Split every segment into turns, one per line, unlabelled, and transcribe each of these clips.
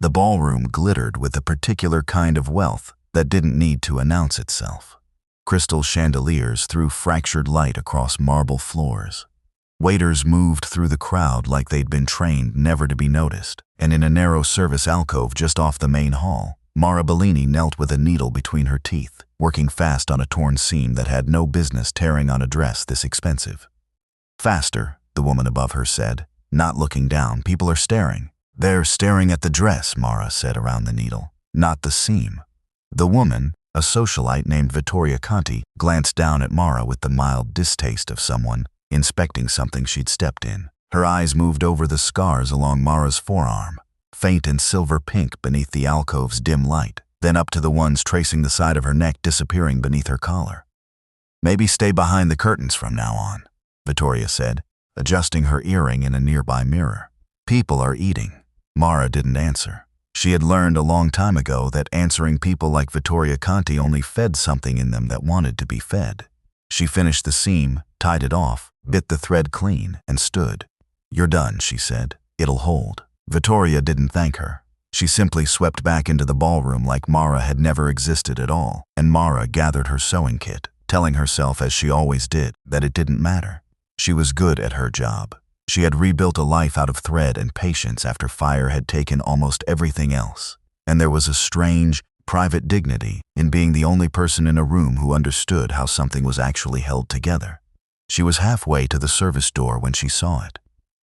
The ballroom glittered with a particular kind of wealth that didn't need to announce itself. Crystal chandeliers threw fractured light across marble floors. Waiters moved through the crowd like they'd been trained never to be noticed, and in a narrow service alcove just off the main hall, Mara Bellini knelt with a needle between her teeth, working fast on a torn seam that had no business tearing on a dress this expensive. "Faster," the woman above her said, not looking down. "People are staring." "They're staring at the dress," Mara said around the needle, "not the seam." The woman, a socialite named Vittoria Conti, glanced down at Mara with the mild distaste of someone inspecting something she'd stepped in. Her eyes moved over the scars along Mara's forearm, faint and silver pink beneath the alcove's dim light, then up to the ones tracing the side of her neck disappearing beneath her collar. "Maybe stay behind the curtains from now on," Vittoria said, adjusting her earring in a nearby mirror. "People are eating." Mara didn't answer. She had learned a long time ago that answering people like Vittoria Conti only fed something in them that wanted to be fed. She finished the seam, tied it off, bit the thread clean, and stood. "You're done," she said. "It'll hold." Vittoria didn't thank her. She simply swept back into the ballroom like Mara had never existed at all, and Mara gathered her sewing kit, telling herself, as she always did, that it didn't matter. She was good at her job. She had rebuilt a life out of thread and patience after fire had taken almost everything else, and there was a strange, private dignity in being the only person in a room who understood how something was actually held together. She was halfway to the service door when she saw it.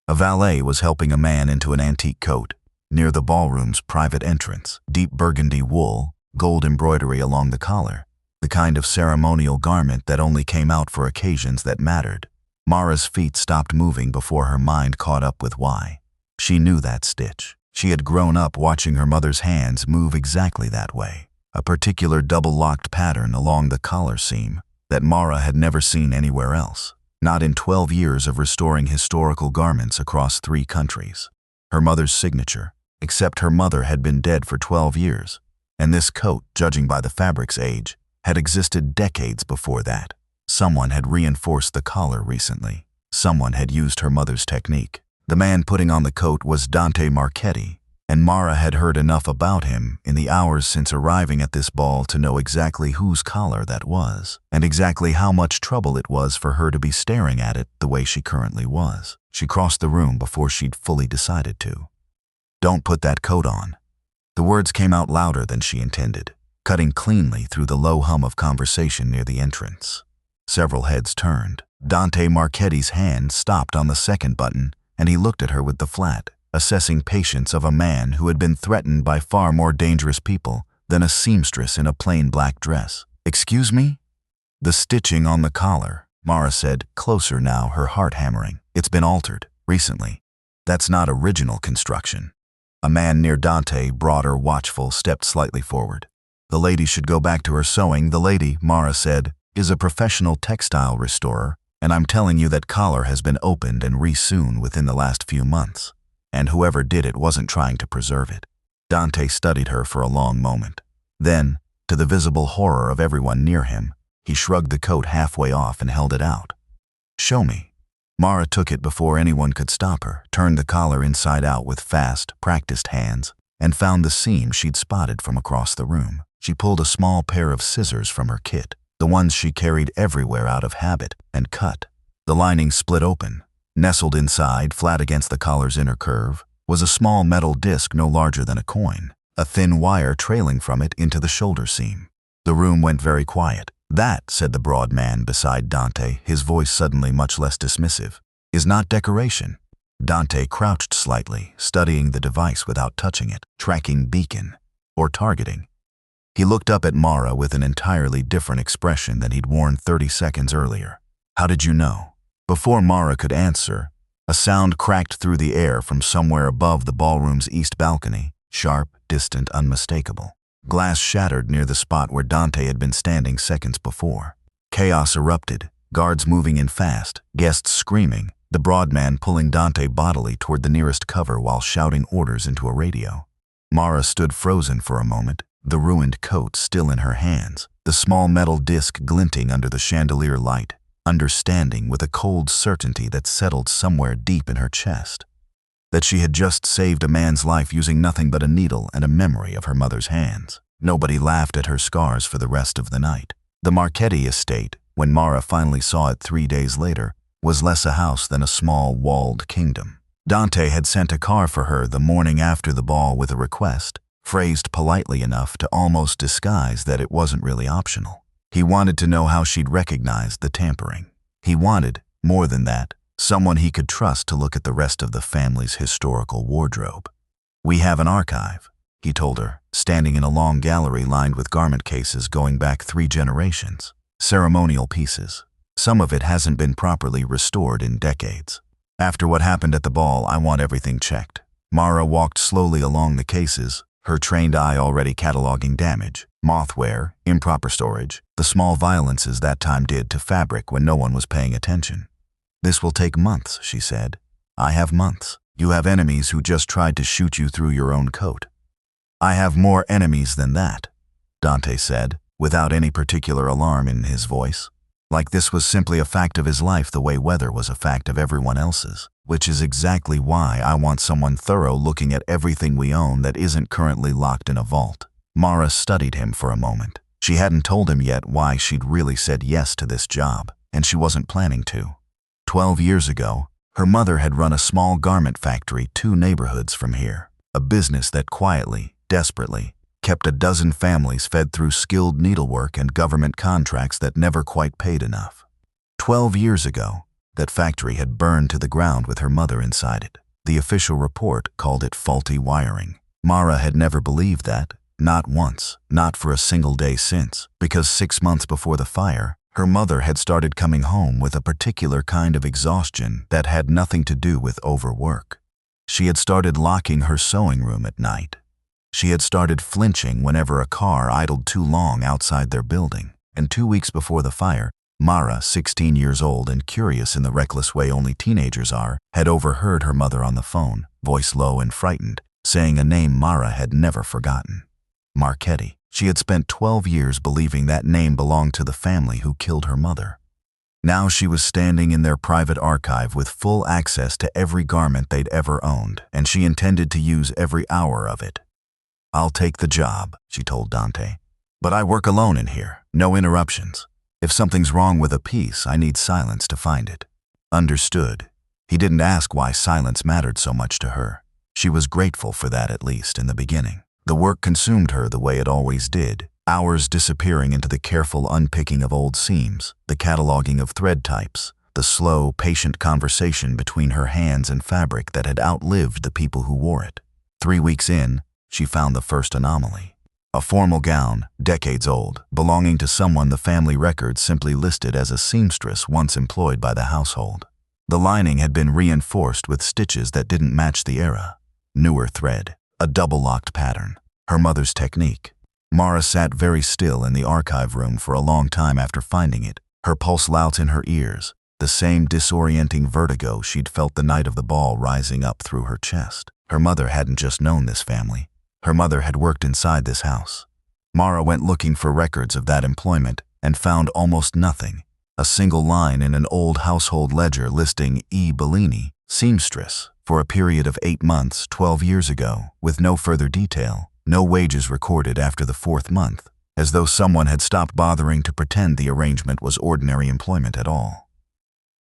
A valet was helping a man into an antique coat near the ballroom's private entrance. Deep burgundy wool, gold embroidery along the collar, the kind of ceremonial garment that only came out for occasions that mattered. Mara's feet stopped moving before her mind caught up with why. She knew that stitch. She had grown up watching her mother's hands move exactly that way, a particular double-locked pattern along the collar seam that Mara had never seen anywhere else, not in 12 years of restoring historical garments across 3 countries. Her mother's signature, except her mother had been dead for 12 years, and this coat, judging by the fabric's age, had existed decades before that. Someone had reinforced the collar recently. Someone had used her mother's technique. The man putting on the coat was Dante Marchetti, and Mara had heard enough about him in the hours since arriving at this ball to know exactly whose collar that was, and exactly how much trouble it was for her to be staring at it the way she currently was. She crossed the room before she'd fully decided to. "Don't put that coat on." The words came out louder than she intended, cutting cleanly through the low hum of conversation near the entrance. Several heads turned. Dante Marchetti's hand stopped on the second button, and he looked at her with the flat, assessing patience of a man who had been threatened by far more dangerous people than a seamstress in a plain black dress. "Excuse me?" "The stitching on the collar," Mara said, closer now, her heart hammering. "It's been altered, recently. That's not original construction." A man near Dante, broader, watchful, stepped slightly forward. "The lady should go back to her sewing." "The lady," Mara said, "is a professional textile restorer, and I'm telling you that collar has been opened and re-sewn within the last few months, and whoever did it wasn't trying to preserve it." Dante studied her for a long moment. Then, to the visible horror of everyone near him, he shrugged the coat halfway off and held it out. "Show me." Mara took it before anyone could stop her, turned the collar inside out with fast, practiced hands, and found the seam she'd spotted from across the room. She pulled a small pair of scissors from her kit, the ones she carried everywhere out of habit, and cut. The lining split open. Nestled inside, flat against the collar's inner curve, was a small metal disc no larger than a coin, a thin wire trailing from it into the shoulder seam. The room went very quiet. "That," said the broad man beside Dante, his voice suddenly much less dismissive, "is not decoration." Dante crouched slightly, studying the device without touching it, tracking beacon, or targeting. He looked up at Mara with an entirely different expression than he'd worn 30 seconds earlier. "How did you know?" Before Mara could answer, a sound cracked through the air from somewhere above the ballroom's east balcony, sharp, distant, unmistakable. Glass shattered near the spot where Dante had been standing seconds before. Chaos erupted, guards moving in fast, guests screaming, the broad man pulling Dante bodily toward the nearest cover while shouting orders into a radio. Mara stood frozen for a moment, the ruined coat still in her hands, the small metal disc glinting under the chandelier light, understanding with a cold certainty that settled somewhere deep in her chest. that she had just saved a man's life using nothing but a needle and a memory of her mother's hands. Nobody laughed at her scars for the rest of the night. The Marchetti estate, when Mara finally saw it 3 days later, was less a house than a small, walled kingdom. Dante had sent a car for her the morning after the ball with a request, phrased politely enough to almost disguise that it wasn't really optional. He wanted to know how she'd recognized the tampering. He wanted, more than that, someone he could trust to look at the rest of the family's historical wardrobe. "We have an archive," he told her, standing in a long gallery lined with garment cases going back 3 generations. Ceremonial pieces. Some of it hasn't been properly restored in decades. "After what happened at the ball, I want everything checked." Mara walked slowly along the cases, her trained eye already cataloging damage, mothwear, improper storage, the small violences that time did to fabric when no one was paying attention. "This will take months," she said. "I have months. You have enemies who just tried to shoot you through your own coat." "I have more enemies than that," Dante said, without any particular alarm in his voice. Like this was simply a fact of his life the way weather was a fact of everyone else's, which is exactly why I want someone thorough looking at everything we own that isn't currently locked in a vault. Mara studied him for a moment. She hadn't told him yet why she'd really said yes to this job, and she wasn't planning to. 12 years ago, her mother had run a small garment factory 2 neighborhoods from here, a business that quietly, desperately, kept a dozen families fed through skilled needlework and government contracts that never quite paid enough. 12 years ago, that factory had burned to the ground with her mother inside it. The official report called it faulty wiring. Mara had never believed that, not once, not for a single day since, because 6 months before the fire, her mother had started coming home with a particular kind of exhaustion that had nothing to do with overwork. She had started locking her sewing room at night. She had started flinching whenever a car idled too long outside their building. And 2 weeks before the fire, Mara, 16 years old and curious in the reckless way only teenagers are, had overheard her mother on the phone, voice low and frightened, saying a name Mara had never forgotten. Marchetti. She had spent 12 years believing that name belonged to the family who killed her mother. Now she was standing in their private archive with full access to every garment they'd ever owned, and she intended to use every hour of it. "I'll take the job," she told Dante. "But I work alone in here, no interruptions. If something's wrong with a piece, I need silence to find it." Understood. He didn't ask why silence mattered so much to her. She was grateful for that, at least in the beginning. The work consumed her the way it always did, hours disappearing into the careful unpicking of old seams, the cataloging of thread types, the slow, patient conversation between her hands and fabric that had outlived the people who wore it. 3 weeks in, she found the first anomaly. A formal gown, decades old, belonging to someone the family records simply listed as a seamstress once employed by the household. The lining had been reinforced with stitches that didn't match the era. Newer thread, a double-locked pattern, her mother's technique. Mara sat very still in the archive room for a long time after finding it, her pulse loud in her ears, the same disorienting vertigo she'd felt the night of the ball rising up through her chest. Her mother hadn't just known this family. Her mother had worked inside this house. Mara went looking for records of that employment and found almost nothing. A single line in an old household ledger listing E. Bellini, seamstress, for a period of 8 months 12 years ago, with no further detail, no wages recorded after the 4th month, as though someone had stopped bothering to pretend the arrangement was ordinary employment at all.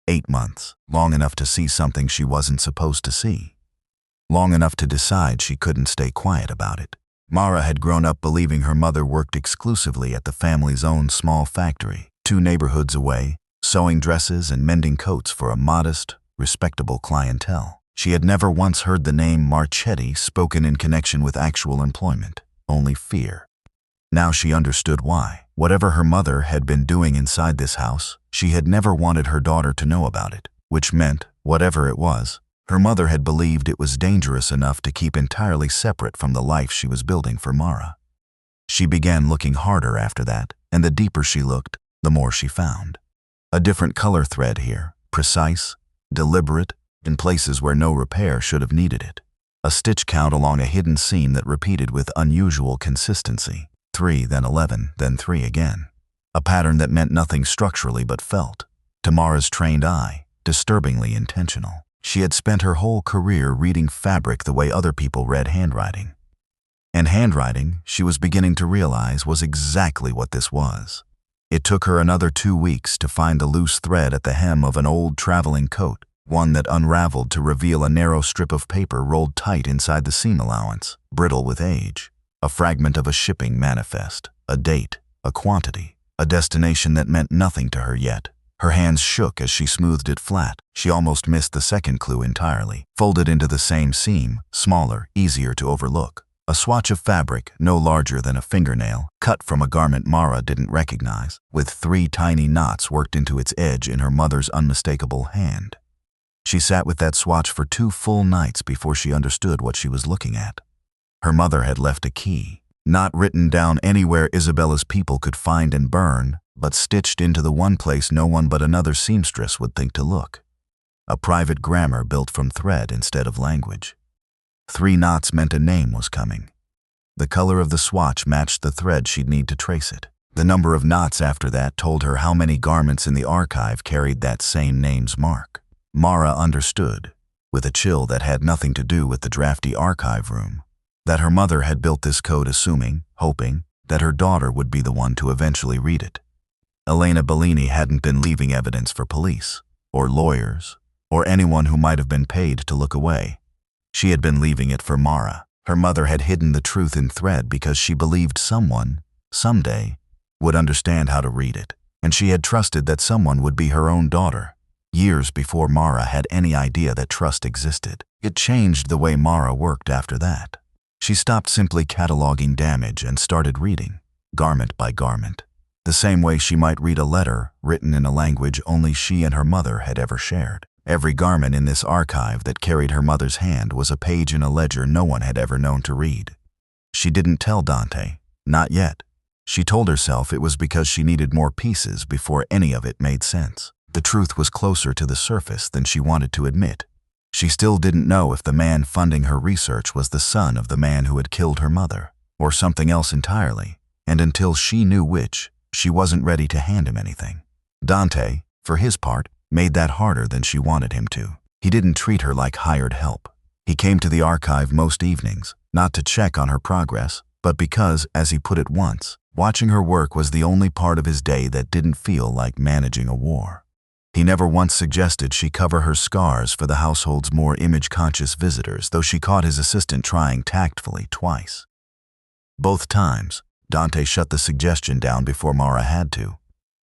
8 months, long enough to see something she wasn't supposed to see. Long enough to decide she couldn't stay quiet about it. Mara had grown up believing her mother worked exclusively at the family's own small factory, 2 neighborhoods away, sewing dresses and mending coats for a modest, respectable clientele. She had never once heard the name Marchetti spoken in connection with actual employment, only fear. Now she understood why. Whatever her mother had been doing inside this house, she had never wanted her daughter to know about it, which meant, whatever it was, her mother had believed it was dangerous enough to keep entirely separate from the life she was building for Mara. She began looking harder after that, and the deeper she looked, the more she found. A different color thread here, precise, deliberate, in places where no repair should have needed it. A stitch count along a hidden seam that repeated with unusual consistency. 3, then 11, then 3 again. A pattern that meant nothing structurally but felt, to Mara's trained eye, disturbingly intentional. She had spent her whole career reading fabric the way other people read handwriting. And handwriting, she was beginning to realize, was exactly what this was. It took her another 2 weeks to find the loose thread at the hem of an old traveling coat, one that unraveled to reveal a narrow strip of paper rolled tight inside the seam allowance, brittle with age, a fragment of a shipping manifest, a date, a quantity, a destination that meant nothing to her yet. Her hands shook as she smoothed it flat. She almost missed the second clue entirely, folded into the same seam, smaller, easier to overlook. A swatch of fabric, no larger than a fingernail, cut from a garment Mara didn't recognize, with 3 tiny knots worked into its edge in her mother's unmistakable hand. She sat with that swatch for 2 full nights before she understood what she was looking at. Her mother had left a key, not written down anywhere Isabella's people could find and burn, but stitched into the one place no one but another seamstress would think to look. A private grammar built from thread instead of language. 3 knots meant a name was coming. The color of the swatch matched the thread she'd need to trace it. The number of knots after that told her how many garments in the archive carried that same name's mark. Mara understood, with a chill that had nothing to do with the drafty archive room, that her mother had built this code assuming, hoping, that her daughter would be the one to eventually read it. Elena Bellini hadn't been leaving evidence for police, or lawyers, or anyone who might have been paid to look away. She had been leaving it for Mara. Her mother had hidden the truth in thread because she believed someone, someday, would understand how to read it, and she had trusted that someone would be her own daughter, years before Mara had any idea that trust existed. It changed the way Mara worked after that. She stopped simply cataloging damage and started reading, garment by garment, the same way she might read a letter written in a language only she and her mother had ever shared. Every garment in this archive that carried her mother's hand was a page in a ledger no one had ever known to read. She didn't tell Dante, not yet. She told herself it was because she needed more pieces before any of it made sense. The truth was closer to the surface than she wanted to admit. She still didn't know if the man funding her research was the son of the man who had killed her mother, or something else entirely, and until she knew which, she wasn't ready to hand him anything. Dante, for his part, made that harder than she wanted him to. He didn't treat her like hired help. He came to the archive most evenings, not to check on her progress, but because, as he put it once, watching her work was the only part of his day that didn't feel like managing a war. He never once suggested she cover her scars for the household's more image-conscious visitors, though she caught his assistant trying tactfully twice. Both times, Dante shut the suggestion down before Mara had to.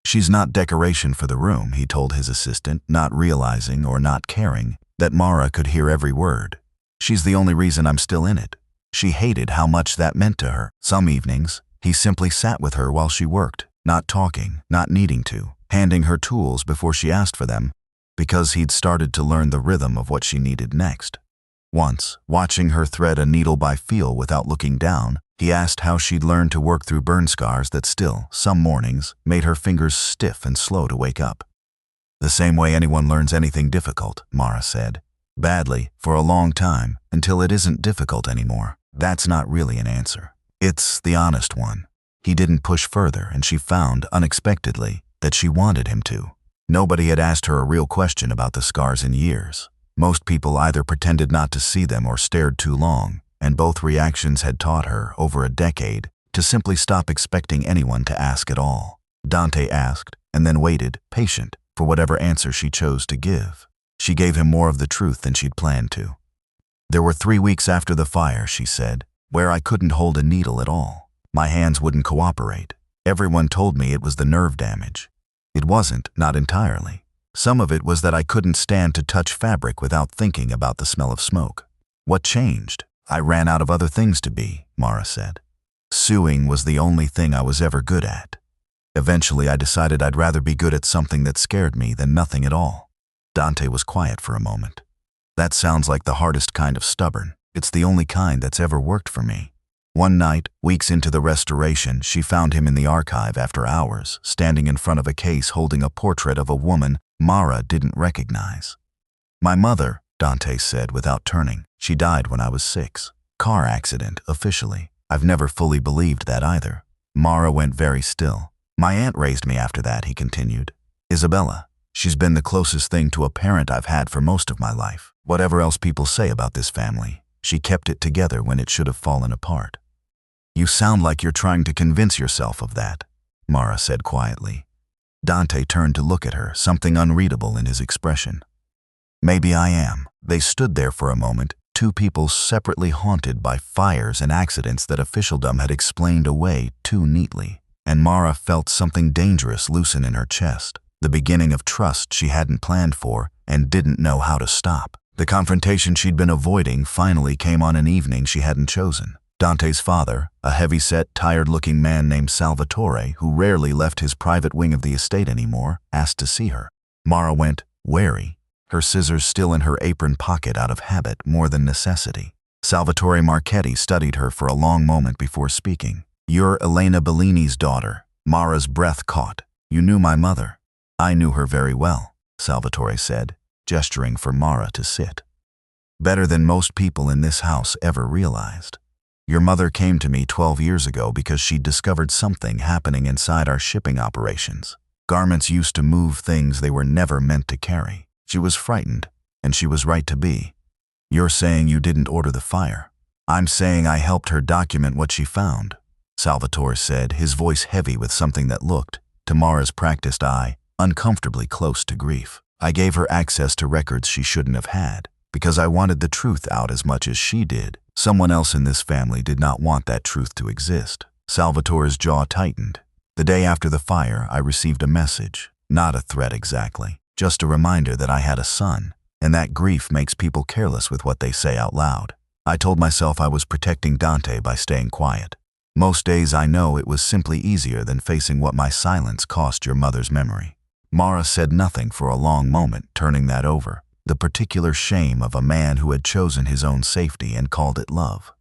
"She's not decoration for the room," he told his assistant, not realizing or not caring that Mara could hear every word. "She's the only reason I'm still in it." She hated how much that meant to her. Some evenings, he simply sat with her while she worked, not talking, not needing to, handing her tools before she asked for them, because he'd started to learn the rhythm of what she needed next. Once, watching her thread a needle by feel without looking down, he asked how she'd learned to work through burn scars that still, some mornings, made her fingers stiff and slow to wake up. "The same way anyone learns anything difficult," Mara said. "Badly, for a long time, until it isn't difficult anymore." That's not really an answer. It's the honest one. He didn't push further, and she found, unexpectedly, that she wanted him to. Nobody had asked her a real question about the scars in years. Most people either pretended not to see them or stared too long, and both reactions had taught her, over a decade, to simply stop expecting anyone to ask at all. Dante asked, and then waited, patient, for whatever answer she chose to give. She gave him more of the truth than she'd planned to. "There were 3 weeks after the fire," she said, "where I couldn't hold a needle at all. My hands wouldn't cooperate. Everyone told me it was the nerve damage. It wasn't, not entirely. Some of it was that I couldn't stand to touch fabric without thinking about the smell of smoke. What changed? I ran out of other things to be," Mara said. "Sewing was the only thing I was ever good at. Eventually I decided I'd rather be good at something that scared me than nothing at all." Dante was quiet for a moment. "That sounds like the hardest kind of stubborn. It's the only kind that's ever worked for me." One night, weeks into the restoration, she found him in the archive after hours, standing in front of a case holding a portrait of a woman Mara didn't recognize. "My mother," Dante said without turning. "She died when I was 6. Car accident, officially. I've never fully believed that either." Mara went very still. "My aunt raised me after that," he continued. "Isabella. She's been the closest thing to a parent I've had for most of my life. Whatever else people say about this family, she kept it together when it should have fallen apart. You sound like you're trying to convince yourself of that, Mara said quietly. Dante turned to look at her, something unreadable in his expression. Maybe I am. They stood there for a moment, two people separately haunted by fires and accidents that officialdom had explained away too neatly, and Mara felt something dangerous loosen in her chest, the beginning of trust she hadn't planned for and didn't know how to stop. The confrontation she'd been avoiding finally came on an evening she hadn't chosen. Dante's father, a heavy-set, tired-looking man named Salvatore, who rarely left his private wing of the estate anymore, asked to see her. Mara went, wary, her scissors still in her apron pocket out of habit more than necessity. Salvatore Marchetti studied her for a long moment before speaking. You're Elena Bellini's daughter. Mara's breath caught. You knew my mother. I knew her very well, Salvatore said, gesturing for Mara to sit. Better than most people in this house ever realized. Your mother came to me 12 years ago because she'd discovered something happening inside our shipping operations. Garments used to move things they were never meant to carry. She was frightened, and she was right to be. You're saying you didn't order the fire. I'm saying I helped her document what she found, Salvatore said, his voice heavy with something that looked, to Mara's practiced eye, uncomfortably close to grief. I gave her access to records she shouldn't have had, because I wanted the truth out as much as she did. Someone else in this family did not want that truth to exist. Salvatore's jaw tightened. The day after the fire, I received a message. Not a threat exactly, just a reminder that I had a son, and that grief makes people careless with what they say out loud. I told myself I was protecting Dante by staying quiet. Most days I know it was simply easier than facing what my silence cost your mother's memory. Mara said nothing for a long moment, turning that over. The particular shame of a man who had chosen his own safety and called it love.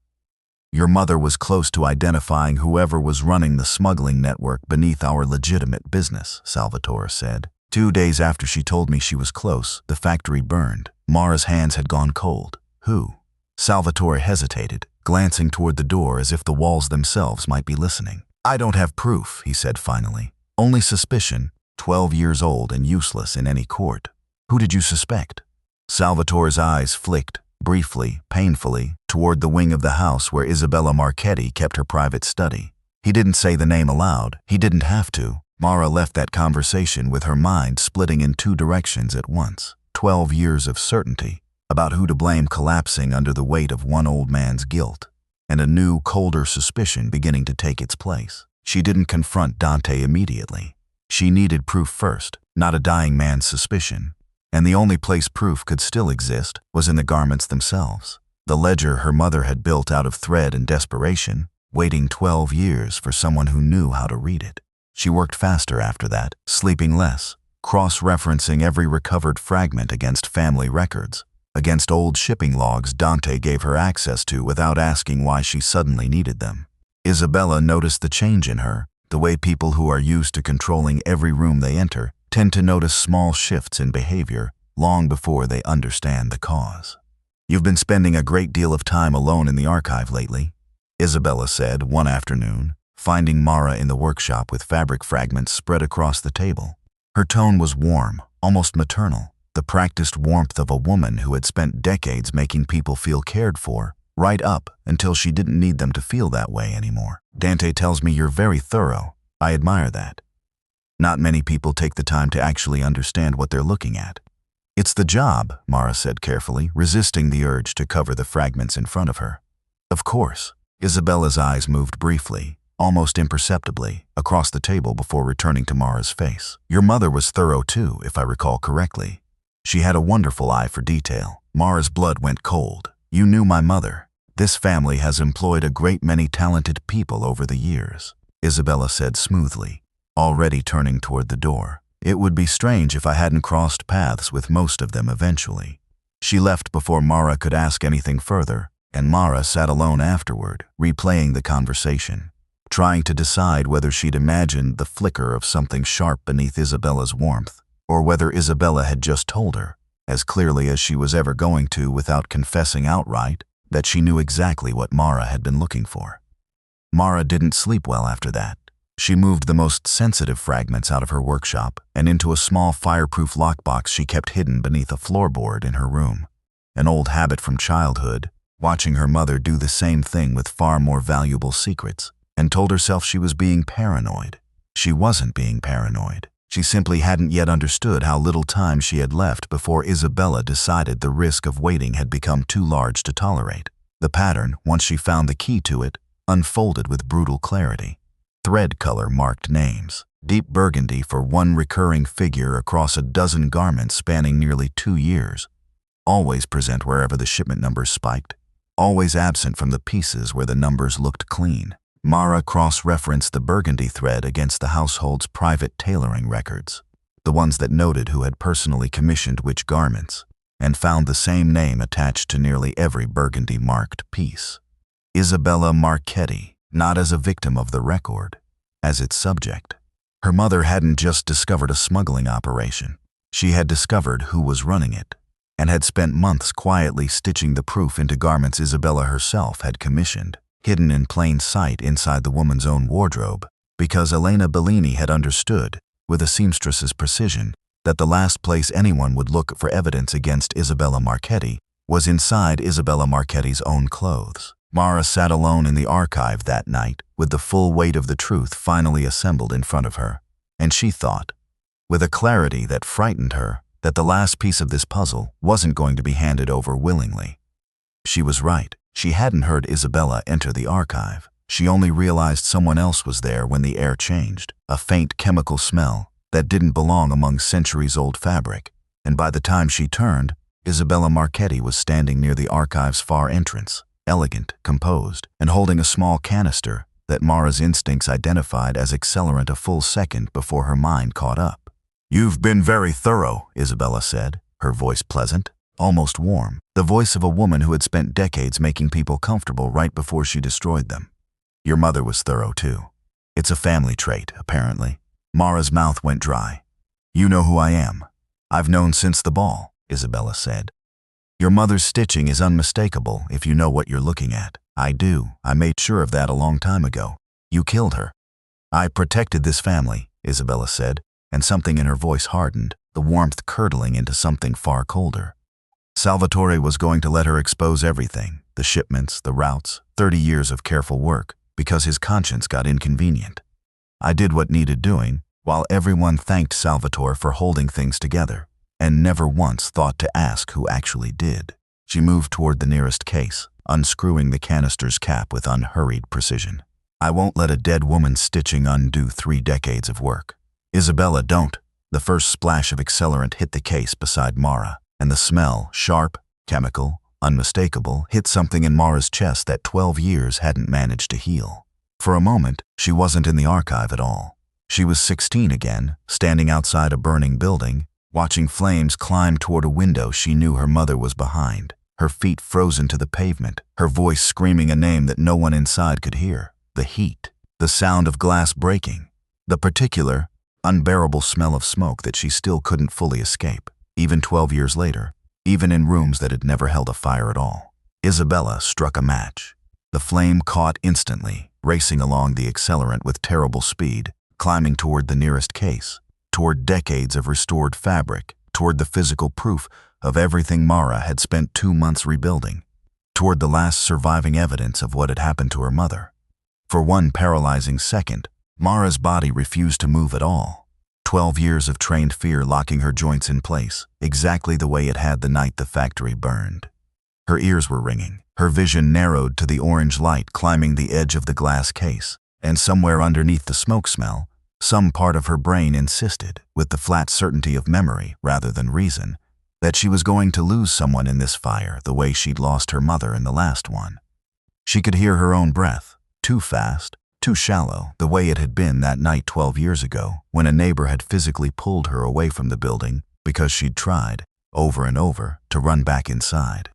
Your mother was close to identifying whoever was running the smuggling network beneath our legitimate business, Salvatore said. 2 days after she told me she was close, the factory burned. Mara's hands had gone cold. Who? Salvatore hesitated, glancing toward the door as if the walls themselves might be listening. I don't have proof, he said finally. Only suspicion, 12 years old and useless in any court. Who did you suspect? Salvatore's eyes flicked, briefly, painfully, toward the wing of the house where Isabella Marchetti kept her private study. He didn't say the name aloud. He didn't have to. Mara left that conversation with her mind splitting in two directions at once. 12 years of certainty about who to blame collapsing under the weight of one old man's guilt, and a new, colder suspicion beginning to take its place. She didn't confront Dante immediately. She needed proof first, not a dying man's suspicion. And the only place proof could still exist was in the garments themselves. The ledger her mother had built out of thread and desperation, waiting 12 years for someone who knew how to read it. She worked faster after that, sleeping less, cross-referencing every recovered fragment against family records, against old shipping logs Dante gave her access to without asking why she suddenly needed them. Isabella noticed the change in her, the way people who are used to controlling every room they enter tend to notice small shifts in behavior long before they understand the cause. You've been spending a great deal of time alone in the archive lately, Isabella said one afternoon, finding Mara in the workshop with fabric fragments spread across the table. Her tone was warm, almost maternal, the practiced warmth of a woman who had spent decades making people feel cared for, right up until she didn't need them to feel that way anymore. Dante tells me you're very thorough. I admire that. Not many people take the time to actually understand what they're looking at. It's the job, Mara said carefully, resisting the urge to cover the fragments in front of her. Of course. Isabella's eyes moved briefly, almost imperceptibly, across the table before returning to Mara's face. Your mother was thorough too, if I recall correctly. She had a wonderful eye for detail. Mara's blood went cold. You knew my mother. This family has employed a great many talented people over the years, Isabella said smoothly, already turning toward the door. It would be strange if I hadn't crossed paths with most of them eventually. She left before Mara could ask anything further, and Mara sat alone afterward, replaying the conversation, trying to decide whether she'd imagined the flicker of something sharp beneath Isabella's warmth, or whether Isabella had just told her, as clearly as she was ever going to without confessing outright, that she knew exactly what Mara had been looking for. Mara didn't sleep well after that. She moved the most sensitive fragments out of her workshop and into a small fireproof lockbox she kept hidden beneath a floorboard in her room. An old habit from childhood, watching her mother do the same thing with far more valuable secrets, and told herself she was being paranoid. She wasn't being paranoid. She simply hadn't yet understood how little time she had left before Isabella decided the risk of waiting had become too large to tolerate. The pattern, once she found the key to it, unfolded with brutal clarity. Thread color marked names, deep burgundy for one recurring figure across a dozen garments spanning nearly 2 years. Always present wherever the shipment numbers spiked, always absent from the pieces where the numbers looked clean. Mara cross-referenced the burgundy thread against the household's private tailoring records, the ones that noted who had personally commissioned which garments, and found the same name attached to nearly every burgundy-marked piece. Isabella Marchetti, not as a victim of the record, as its subject. Her mother hadn't just discovered a smuggling operation. She had discovered who was running it, and had spent months quietly stitching the proof into garments Isabella herself had commissioned, hidden in plain sight inside the woman's own wardrobe, because Elena Bellini had understood, with a seamstress's precision, that the last place anyone would look for evidence against Isabella Marchetti was inside Isabella Marchetti's own clothes. Mara sat alone in the archive that night, with the full weight of the truth finally assembled in front of her, and she thought, with a clarity that frightened her, that the last piece of this puzzle wasn't going to be handed over willingly. She was right. She hadn't heard Isabella enter the archive. She only realized someone else was there when the air changed, a faint chemical smell that didn't belong among centuries-old fabric, and by the time she turned, Isabella Marchetti was standing near the archive's far entrance, elegant, composed, and holding a small canister that Mara's instincts identified as accelerant a full second before her mind caught up. "You've been very thorough," Isabella said, her voice pleasant, almost warm, the voice of a woman who had spent decades making people comfortable right before she destroyed them. "Your mother was thorough, too. It's a family trait, apparently." Mara's mouth went dry. "You know who I am. I've known since the ball," Isabella said. "Your mother's stitching is unmistakable if you know what you're looking at." "I do. I made sure of that a long time ago. You killed her." "I protected this family," Isabella said, and something in her voice hardened, the warmth curdling into something far colder. Salvatore was going to let her expose everything, the shipments, the routes, 30 years of careful work, because his conscience got inconvenient. "I did what needed doing, while everyone thanked Salvatore for holding things together, and never once thought to ask who actually did." She moved toward the nearest case, unscrewing the canister's cap with unhurried precision. "I won't let a dead woman's stitching undo 3 decades of work." "Isabella, don't." The first splash of accelerant hit the case beside Mara, and the smell, sharp, chemical, unmistakable, hit something in Mara's chest that 12 years hadn't managed to heal. For a moment, she wasn't in the archive at all. She was 16 again, standing outside a burning building, watching flames climb toward a window she knew her mother was behind, her feet frozen to the pavement, her voice screaming a name that no one inside could hear. The heat, the sound of glass breaking, the particular, unbearable smell of smoke that she still couldn't fully escape, even 12 years later, even in rooms that had never held a fire at all. Isabella struck a match. The flame caught instantly, racing along the accelerant with terrible speed, climbing toward the nearest case, toward decades of restored fabric, toward the physical proof of everything Mara had spent 2 months rebuilding, toward the last surviving evidence of what had happened to her mother. For one paralyzing second, Mara's body refused to move at all. 12 years of trained fear locking her joints in place, exactly the way it had the night the factory burned. Her ears were ringing, her vision narrowed to the orange light climbing the edge of the glass case, and somewhere underneath the smoke smell, some part of her brain insisted, with the flat certainty of memory rather than reason, that she was going to lose someone in this fire the way she'd lost her mother in the last one. She could hear her own breath, too fast, too shallow, the way it had been that night 12 years ago, when a neighbor had physically pulled her away from the building because she'd tried, over and over, to run back inside.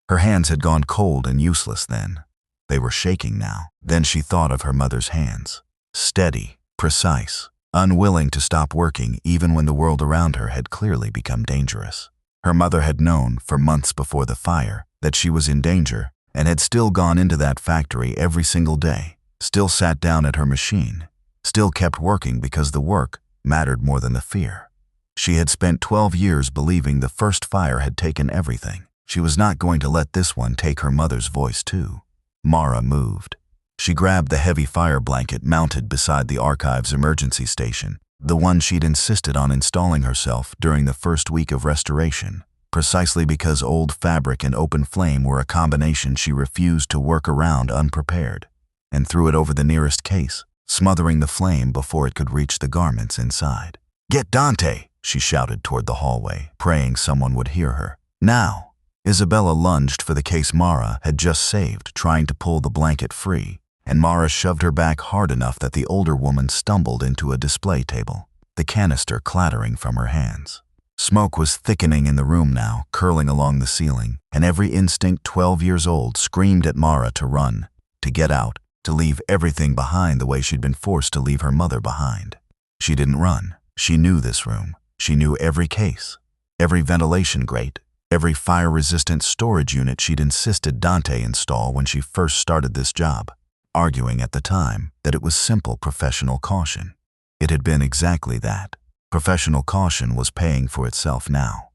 Her hands had gone cold and useless then. They were shaking now. Then she thought of her mother's hands. Steady, precise, unwilling to stop working even when the world around her had clearly become dangerous. Her mother had known, for months before the fire, that she was in danger, and had still gone into that factory every single day, still sat down at her machine, still kept working because the work mattered more than the fear. She had spent 12 years believing the first fire had taken everything. She was not going to let this one take her mother's voice too. Mara moved. She grabbed the heavy fire blanket mounted beside the archive's emergency station, the one she'd insisted on installing herself during the first week of restoration, precisely because old fabric and open flame were a combination she refused to work around unprepared, and threw it over the nearest case, smothering the flame before it could reach the garments inside. "Get Dante!" she shouted toward the hallway, praying someone would hear her. Now! Isabella lunged for the case Mara had just saved, trying to pull the blanket free, and Mara shoved her back hard enough that the older woman stumbled into a display table, the canister clattering from her hands. Smoke was thickening in the room now, curling along the ceiling, and every instinct 12 years old screamed at Mara to run, to get out, to leave everything behind the way she'd been forced to leave her mother behind. She didn't run. She knew this room. She knew every case, every ventilation grate, every fire-resistant storage unit she'd insisted Dante install when she first started this job, arguing at the time that it was simple professional caution. It had been exactly that. Professional caution was paying for itself now.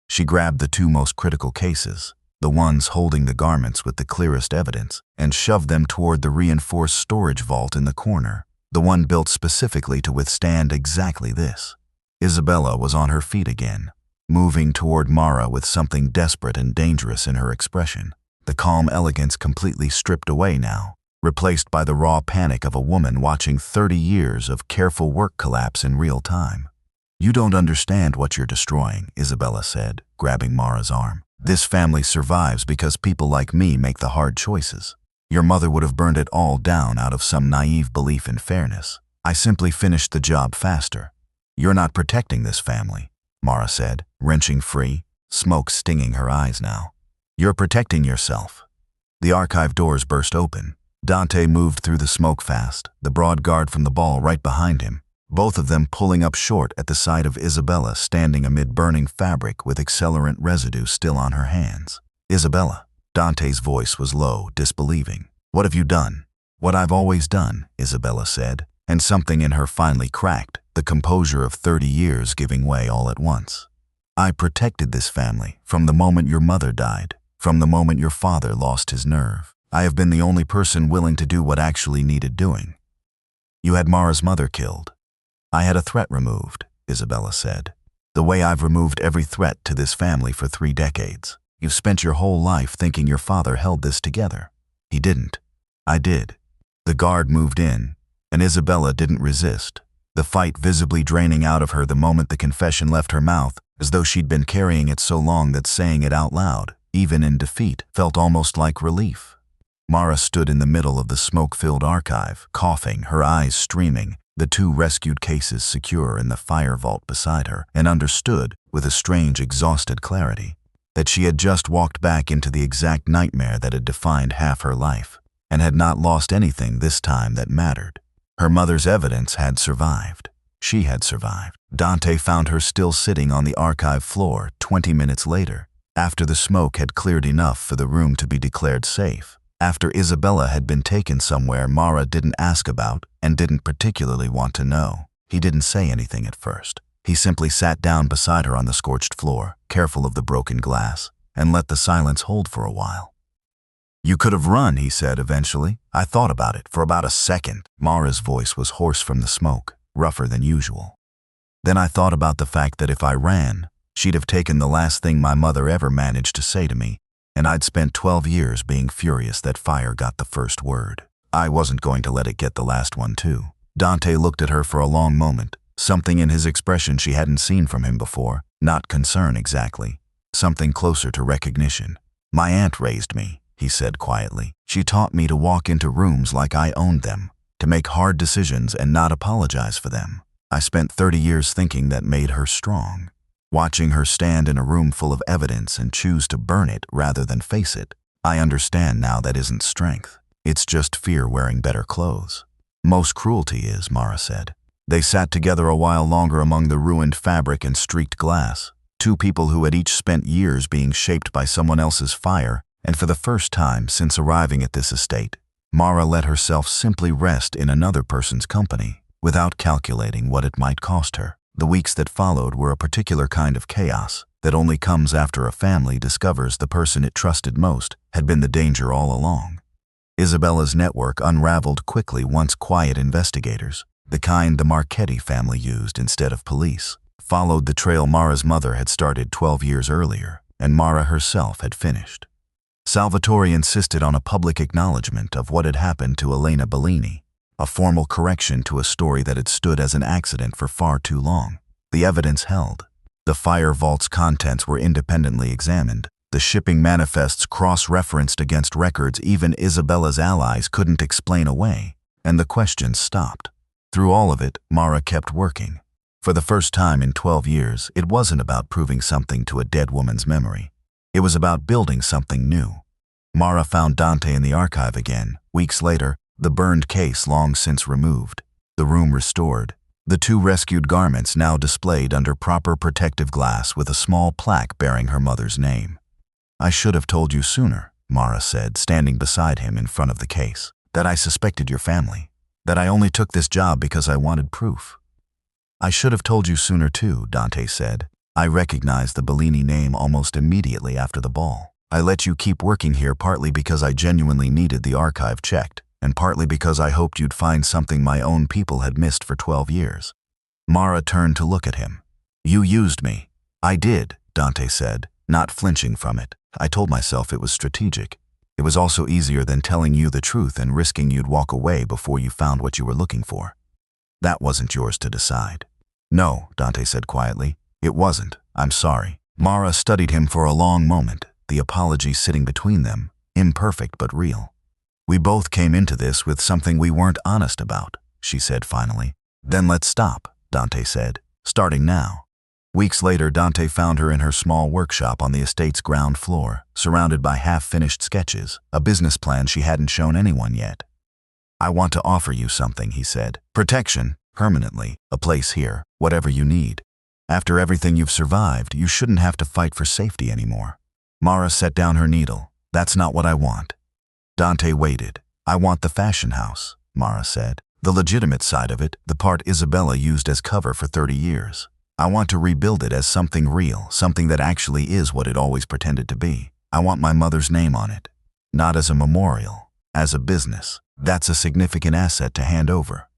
She grabbed the two most critical cases, the ones holding the garments with the clearest evidence, and shoved them toward the reinforced storage vault in the corner, the one built specifically to withstand exactly this. Isabella was on her feet again, moving toward Mara with something desperate and dangerous in her expression, the calm elegance completely stripped away now, replaced by the raw panic of a woman watching 30 years of careful work collapse in real time. "You don't understand what you're destroying," Isabella said, grabbing Mara's arm. "This family survives because people like me make the hard choices. Your mother would have burned it all down out of some naive belief in fairness. I simply finished the job faster. You're not protecting this family," Mara said, wrenching free, smoke stinging her eyes now. "You're protecting yourself." The archive doors burst open. Dante moved through the smoke fast, the broad guard from the ball right behind him, both of them pulling up short at the sight of Isabella standing amid burning fabric with accelerant residue still on her hands. "Isabella." Dante's voice was low, disbelieving. "What have you done?" "What I've always done," Isabella said, and something in her finally cracked, the composure of 30 years giving way all at once. "I protected this family from the moment your mother died, from the moment your father lost his nerve. I have been the only person willing to do what actually needed doing. You had Mara's mother killed. I had a threat removed," Isabella said. "The way I've removed every threat to this family for 3 decades. You've spent your whole life thinking your father held this together. He didn't. I did." The guard moved in, and Isabella didn't resist, the fight visibly draining out of her the moment the confession left her mouth, as though she'd been carrying it so long that saying it out loud, even in defeat, felt almost like relief. Mara stood in the middle of the smoke-filled archive, coughing, her eyes streaming, the 2 rescued cases secure in the fire vault beside her, and understood, with a strange, exhausted clarity, that she had just walked back into the exact nightmare that had defined half her life, and had not lost anything this time that mattered. Her mother's evidence had survived. She had survived. Dante found her still sitting on the archive floor 20 minutes later, after the smoke had cleared enough for the room to be declared safe. After Isabella had been taken somewhere Mara didn't ask about and didn't particularly want to know. He didn't say anything at first. He simply sat down beside her on the scorched floor, careful of the broken glass, and let the silence hold for a while. "You could have run," he said eventually. "I thought about it for about a second." Mara's voice was hoarse from the smoke, rougher than usual. "Then I thought about the fact that if I ran, she'd have taken the last thing my mother ever managed to say to me, and I'd spent 12 years being furious that fire got the first word. I wasn't going to let it get the last one too." Dante looked at her for a long moment, something in his expression she hadn't seen from him before, not concern exactly, something closer to recognition. "My aunt raised me," he said quietly. "She taught me to walk into rooms like I owned them, to make hard decisions and not apologize for them. I spent 30 years thinking that made her strong. Watching her stand in a room full of evidence and choose to burn it rather than face it, I understand now that isn't strength. It's just fear wearing better clothes. Most cruelty is," Mara said. They sat together a while longer among the ruined fabric and streaked glass, 2 people who had each spent years being shaped by someone else's fire, and for the first time since arriving at this estate, Mara let herself simply rest in another person's company. without calculating what it might cost her. The weeks that followed were a particular kind of chaos that only comes after a family discovers the person it trusted most had been the danger all along. Isabella's network unraveled quickly once quiet investigators, the kind the Marchetti family used instead of police, followed the trail Mara's mother had started 12 years earlier, and Mara herself had finished. Salvatore insisted on a public acknowledgement of what had happened to Elena Bellini, a formal correction to a story that had stood as an accident for far too long. The evidence held. The fire vault's contents were independently examined. The shipping manifests cross-referenced against records even Isabella's allies couldn't explain away, and the questions stopped. Through all of it, Mara kept working. For the first time in 12 years, it wasn't about proving something to a dead woman's memory. It was about building something new. Mara found Dante in the archive again, weeks later, the burned case long since removed, the room restored, the two rescued garments now displayed under proper protective glass with a small plaque bearing her mother's name. "I should have told you sooner," Mara said, standing beside him in front of the case, "that I suspected your family, that I only took this job because I wanted proof." "I should have told you sooner too," Dante said. "I recognized the Bellini name almost immediately after the ball. I let you keep working here partly because I genuinely needed the archive checked, and partly because I hoped you'd find something my own people had missed for 12 years. Mara turned to look at him. "You used me." "I did," Dante said, not flinching from it. "I told myself it was strategic. It was also easier than telling you the truth and risking you'd walk away before you found what you were looking for. That wasn't yours to decide." "No," Dante said quietly. "It wasn't. I'm sorry." Mara studied him for a long moment, the apology sitting between them, imperfect but real. "We both came into this with something we weren't honest about," she said finally. "Then let's stop," Dante said, "starting now." Weeks later, Dante found her in her small workshop on the estate's ground floor, surrounded by half-finished sketches, a business plan she hadn't shown anyone yet. "I want to offer you something," he said. "Protection, permanently, a place here, whatever you need. After everything you've survived, you shouldn't have to fight for safety anymore." Mara set down her needle. "That's not what I want." Dante waited. "I want the fashion house," Mara said. "The legitimate side of it, the part Isabella used as cover for 30 years. I want to rebuild it as something real, something that actually is what it always pretended to be. I want my mother's name on it. Not as a memorial, as a business. That's a significant asset to hand over."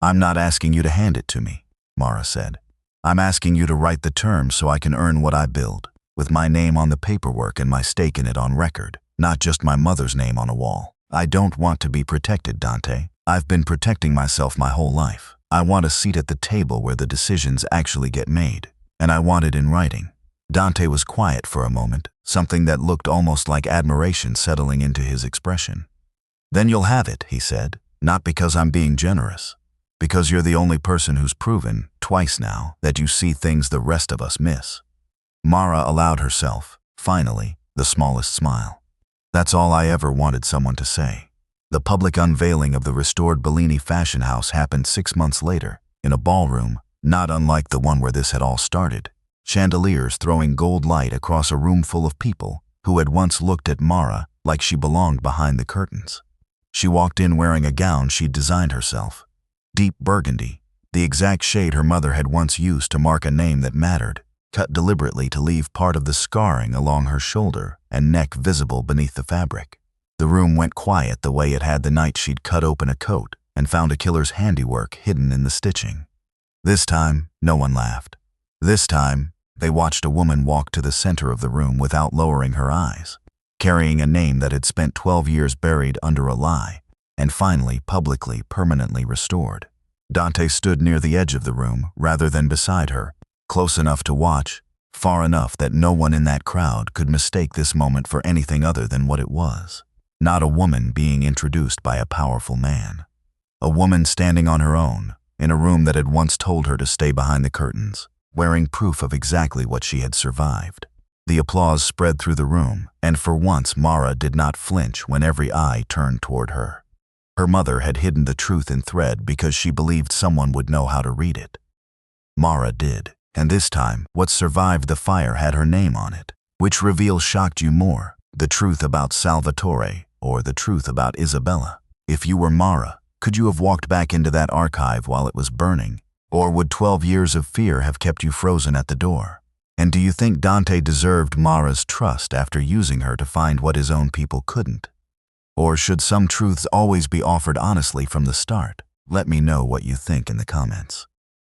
"I'm not asking you to hand it to me," Mara said. "I'm asking you to write the terms so I can earn what I build, with my name on the paperwork and my stake in it on record. Not just my mother's name on a wall. I don't want to be protected, Dante. I've been protecting myself my whole life. I want a seat at the table where the decisions actually get made. And I want it in writing." Dante was quiet for a moment, something that looked almost like admiration settling into his expression. "Then you'll have it," he said. "Not because I'm being generous. Because you're the only person who's proven, twice now, that you see things the rest of us miss." Mara allowed herself, finally, the smallest smile. "That's all I ever wanted someone to say." The public unveiling of the restored Bellini fashion house happened 6 months later, in a ballroom, not unlike the one where this had all started. Chandeliers throwing gold light across a room full of people who had once looked at Mara like she belonged behind the curtains. She walked in wearing a gown she'd designed herself. Deep burgundy, the exact shade her mother had once used to mark a name that mattered, cut deliberately to leave part of the scarring along her shoulder and neck visible beneath the fabric. The room went quiet the way it had the night she'd cut open a coat and found a killer's handiwork hidden in the stitching. This time, no one laughed. This time, they watched a woman walk to the center of the room without lowering her eyes, carrying a name that had spent 12 years buried under a lie, and finally, publicly, permanently restored. Dante stood near the edge of the room rather than beside her, close enough to watch, far enough that no one in that crowd could mistake this moment for anything other than what it was. Not a woman being introduced by a powerful man. A woman standing on her own, in a room that had once told her to stay behind the curtains, wearing proof of exactly what she had survived. The applause spread through the room, and for once Mara did not flinch when every eye turned toward her. Her mother had hidden the truth in thread because she believed someone would know how to read it. Mara did. And this time, what survived the fire had her name on it. Which reveal shocked you more, the truth about Salvatore or the truth about Isabella? If you were Mara, Could you have walked back into that archive while it was burning? Or would 12 years of fear have kept you frozen at the door? And do you think Dante deserved Mara's trust after using her to find what his own people couldn't? Or should some truths always be offered honestly from the start? Let me know what you think in the comments.